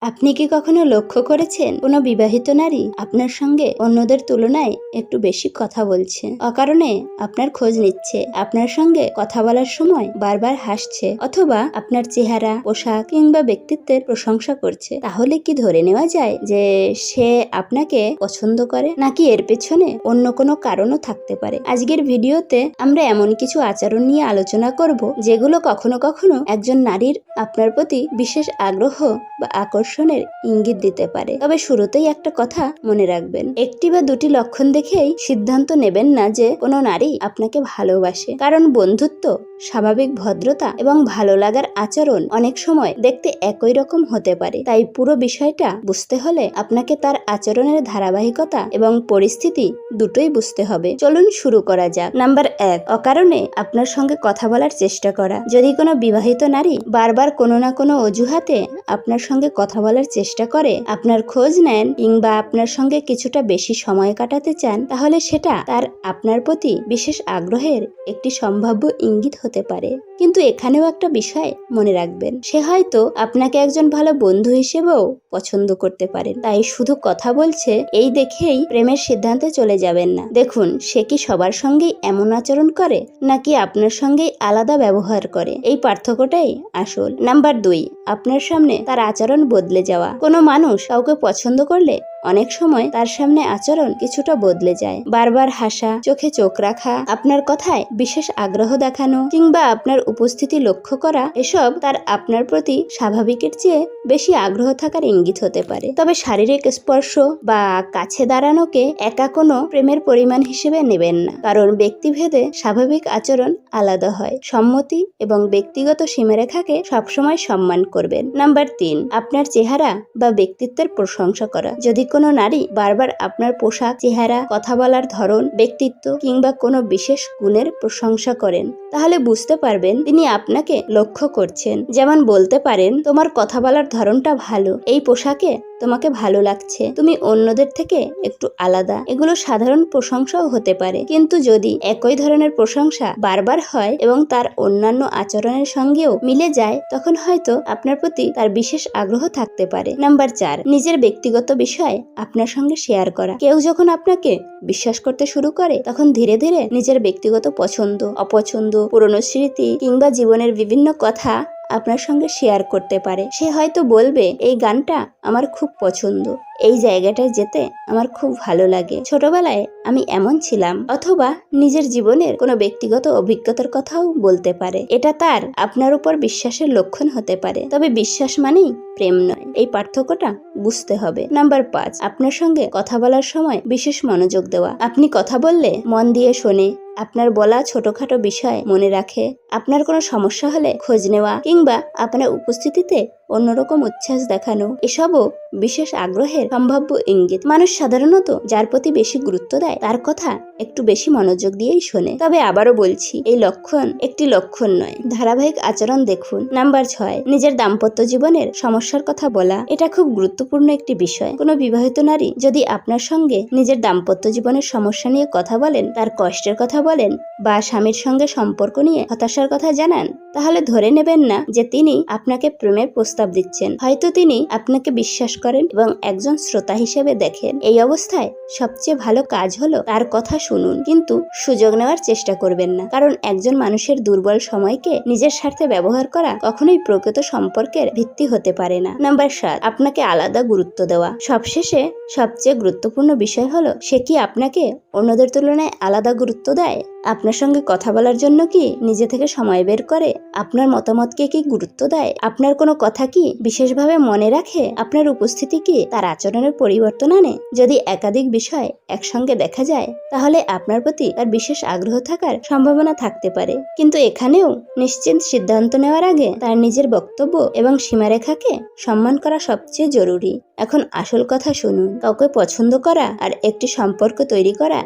আপনি কি কখনো লক্ষ্য করেছেন কোনো বিবাহিত নারী আপনার সঙ্গে অন্যদের তুলনায় একটু বেশি কথা বলছে, অকারণে আপনার খোঁজ নিচ্ছে, আপনার সঙ্গে কথা বলার সময় বারবার হাসছে, অথবা আপনার চেহারা, পোশাক কিংবা ব্যক্তিত্বের প্রশংসা করছে? তাহলে কি ধরে নেওয়া যায় যে সে আপনাকে পছন্দ করে, নাকি এর পেছনে অন্য কোনো কারণও থাকতে পারে? আজকের ভিডিওতে আমরা এমন কিছু আচরণ নিয়ে আলোচনা করব যেগুলো কখনো কখনো একজন নারীর আপনার প্রতি বিশেষ আগ্রহ বা আকর্ষণের ইঙ্গিত দিতে পারে। তবে শুরুতেই একটা কথা মনে রাখবেন, একটি বা দুটি লক্ষণ দেখেই সিদ্ধান্ত নেবেন না যে কোনো নারী আপনাকে ভালোবাসে, কারণ বন্ধুত্ব, স্বাভাবিক ভদ্রতা এবং ভালো লাগার আচরণ অনেক সময় দেখতে একই রকম হতে পারে। তাই পুরো বিষয়টা বুঝতে হলে আপনাকে তার আচরণের ধারাবাহিকতা এবং পরিস্থিতি দুটোই বুঝতে হবে। চলুন শুরু করা যাক। নাম্বার 1, অকারণে আপনার সঙ্গে কথা বলার চেষ্টা করা। যদি কোনো বিবাহিত নারী বারবার কোনো না কোনো অজুহাতে আপনার সঙ্গে কথা বলার চেষ্টা করে, আপনার খোঁজ নেন কিংবা আপনার সঙ্গে কিছুটা বেশি সময় কাটাতে চান, তাহলে সেটা তার আপনার প্রতি বিশেষ আগ্রহের একটি সম্ভাব্য ইঙ্গিত হতে পারে। কিন্তু এখানেও একটা বিষয় মনে রাখবেন, সে হয়তো আপনাকে একজন ভালো বন্ধু হিসেবেও পছন্দ করতে পারেন। তাই শুধু কথা বলছে এই দেখেই প্রেমের সিদ্ধান্তে চলে যাবেন না। দেখুন সে কি সবার সঙ্গেই এমন আচরণ করে, নাকি আপনার সঙ্গেই আলাদা ব্যবহার করে। এই পার্থক্যটাই আসল। নাম্বার 2, আপনার সামনে তার আচরণ বদলে যাওয়া। কোনো মানুষ কাউকে পছন্দ করলে অনেক সময় তার সামনে আচরণ কিছুটা বদলে যায়। বারবার হাসা, চোখে চোখ রাখা, আপনার কথায় বিশেষ আগ্রহ দেখানো কিংবা আপনার উপস্থিতি লক্ষ্য করা, এসব তার আপনার প্রতি স্বাভাবিকের চেয়ে বেশি আগ্রহ থাকার ইঙ্গিত হতে পারে। তবে শারীরিক স্পর্শ বা কাছে দাঁড়ানোকে একা কোনো প্রেমের পরিমাণ হিসেবে নেবেন না, কারণ ব্যক্তিভেদে স্বাভাবিক আচরণ আলাদা হয়। সম্মতি এবং ব্যক্তিগত সীমারেখাকে সবসময় সম্মান করবেন। নাম্বার 3, আপনার চেহারা বা ব্যক্তিত্বের প্রশংসা করা। যদি কোনো নারী বারবার আপনার পোশাক, চেহারা, কথা বলার ধরন, ব্যক্তিত্ব কিংবা কোনো বিশেষ গুণের প্রশংসা করেন, তাহলে বুঝতে পারবেন তিনি আপনাকে লক্ষ্য করছেন। যেমন বলতে পারেন, তোমার কথা বলার ধরনটা ভালো, এই পোশাকে তোমাকে ভালো লাগছে, তুমি অন্যদের থেকে একটু আলাদা। এগুলো সাধারণ প্রশংসাও হতে পারে, কিন্তু যদি একই ধরনের প্রশংসা বারবার হয় এবং তার অন্যান্য আচরণের সঙ্গেও মিলে যায়, তখন হয়তো আপনার প্রতি তার বিশেষ আগ্রহ থাকতে পারে। নাম্বার 4, নিজের ব্যক্তিগত বিষয় আপনার সঙ্গে শেয়ার করা। কেউ যখন আপনাকে বিশ্বাস করতে শুরু করে, তখন ধীরে ধীরে নিজের ব্যক্তিগত পছন্দ, অপছন্দ, পুরনো স্মৃতি কিংবা জীবনের বিভিন্ন কথা আপনার সঙ্গে শেয়ার করতে পারে। সে হয়তো বলবে, এই গানটা আমার খুব পছন্দ, এই জায়গাটায় যেতে আমার খুব ভালো লাগে, ছোটবেলায় আমি এমন ছিলাম, অথবা নিজের জীবনের কোনো ব্যক্তিগত অভিজ্ঞতার কথাও বলতে পারে। এটা তার আপনার উপর বিশ্বাসের লক্ষণ হতে পারে। তবে বিশ্বাস মানেই প্রেম নয়, এই পার্থক্যটা বুঝতে হবে। নাম্বার 5, আপনার সঙ্গে কথা বলার সময় বিশেষ মনোযোগ দেওয়া। আপনি কথা বললে মন দিয়ে শোনে, আপনার বলা ছোটখাটো বিষয় মনে রাখে, আপনার কোনো সমস্যা হলে খোঁজ নেওয়া কিংবা আপনার উপস্থিতিতে অন্যরকম উচ্ছ্বাস দেখানো, এসবও বিশেষ আগ্রহের সম্ভাব্য ইঙ্গিত। মানুষ সাধারণত যার প্রতি বেশি গুরুত্ব দেয় তার কথা একটু বেশি মনোযোগ দিয়েই শোনে। তবে আবারও বলছি, এই লক্ষণ একটি লক্ষণ নয়, ধারাবাহিক আচরণ দেখুন। নাম্বার 6, নিজের দাম্পত্য জীবনের সমস্যার কথা বলা। এটা খুব গুরুত্বপূর্ণ একটি বিষয়। কোনো বিবাহিত নারী যদি আপনার সঙ্গে নিজের দাম্পত্য জীবনের সমস্যা নিয়ে কথা বলেন, তার কষ্টের কথা বলেন বা স্বামীর সঙ্গে সম্পর্ক নিয়ে হতাশার কথা জানান, তাহলে ধরে নেবেন না যে তিনি আপনাকে প্রেমের প্রস্তাব দিচ্ছেন। হয়তো তিনি আপনাকে বিশ্বাস করেন এবং একজন শ্রোতা হিসেবে দেখেন। এই অবস্থায় সবচেয়ে ভালো কাজ হলো তার কথা শুনুন, কিন্তু সুযোগ নেওয়ার চেষ্টা করবেন না, কারণ একজন মানুষের দুর্বল সময়কে নিজের স্বার্থে ব্যবহার করা কখনোই প্রকৃত সম্পর্কের ভিত্তি হতে পারে না। নাম্বার 7, আপনাকে আলাদা গুরুত্ব দেওয়া। সবশেষে সবচেয়ে গুরুত্বপূর্ণ বিষয় হলো, সে কি আপনাকে অন্যদের তুলনায় আলাদা গুরুত্ব দেয়? আপনার সঙ্গে কথা বলার জন্য কি নিজে থেকে সময় বের করে? আপনার মতামতকে কি গুরুত্ব দেয়? আপনার কোনো কথা কি বিশেষভাবে মনে রাখে? আপনার উপস্থিতি কি তার আচরণের পরিবর্তন আনে? যদি একাধিক বিষয় একসঙ্গে দেখা যায়, তাহলে আপনার প্রতি তার বিশেষ আগ্রহ থাকার সম্ভাবনা থাকতে পারে। কিন্তু এখানেও নিশ্চিত সিদ্ধান্ত নেওয়ার আগে তার নিজের বক্তব্য এবং সীমারেখাকে সম্মান করা সবচেয়ে জরুরি। এখন আসল কথা শুনুন, কাউকে পছন্দ করা আর একটি সম্পর্ক তৈরি করা,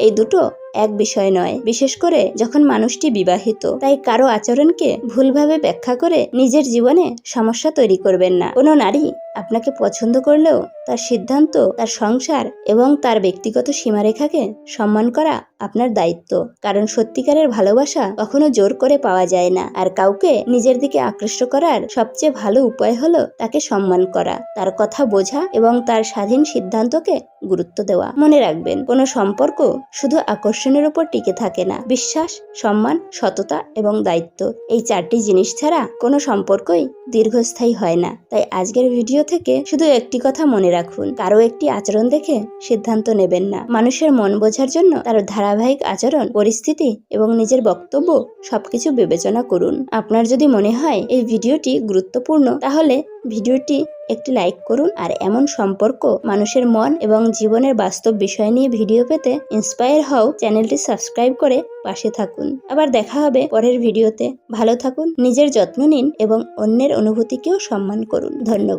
এই দুটো এক বিষয় নয়, বিশেষ করে যখন মানুষটি বিবাহিত। তাই কারো আচরণকে ভুলভাবে ব্যাখ্যা করে নিজের জীবনে সমস্যা তৈরি করবেন না। কোনো নারী আপনাকে পছন্দ করলেও তার সিদ্ধান্ত, তার সংসার এবং তার ব্যক্তিগত সীমারেখাকে সম্মান করা আপনার দায়িত্ব। কারণ সত্যিকারের ভালোবাসা কখনো জোর করে পাওয়া যায় না। আর কাউকে নিজের দিকে আকৃষ্ট করার সবচেয়ে ভালো উপায় হলো তাকে সম্মান করা, তার কথা বোঝা এবং তার স্বাধীন সিদ্ধান্তকে গুরুত্ব দেওয়া। মনে রাখবেন, কোনো সম্পর্ক শুধু আকর্ষণের উপর টিকে থাকে না। বিশ্বাস, সম্মান, সততা এবং দায়িত্ব, এই 4টি জিনিস ছাড়া কোনো সম্পর্কই দীর্ঘস্থায়ী হয় না। তাই আজকের ভিডিও থেকে শুধু একটি কথা মনে রাখুন, কারো একটি আচরণ দেখে সিদ্ধান্ত নেবেন না। মানুষের মন বোঝার জন্য তার ধারাবাহিক আচরণ, পরিস্থিতি এবং নিজের বক্তব্য সবকিছু বিবেচনা করুন। আপনার যদি মনে হয় এই ভিডিওটি গুরুত্বপূর্ণ, তাহলে ভিডিওটি একটি লাইক করুন। আর এমন সম্পর্ক, মানুষের মন এবং জীবনের বাস্তব বিষয় নিয়ে ভিডিও পেতে ইন্সপায়ার হও চ্যানেলটি সাবস্ক্রাইব করে পাশে থাকুন। আবার দেখা হবে পরের ভিডিওতে। ভালো থাকুন, নিজের যত্ন নিন এবং অন্যের অনুভূতিকেও সম্মান করুন। ধন্যবাদ।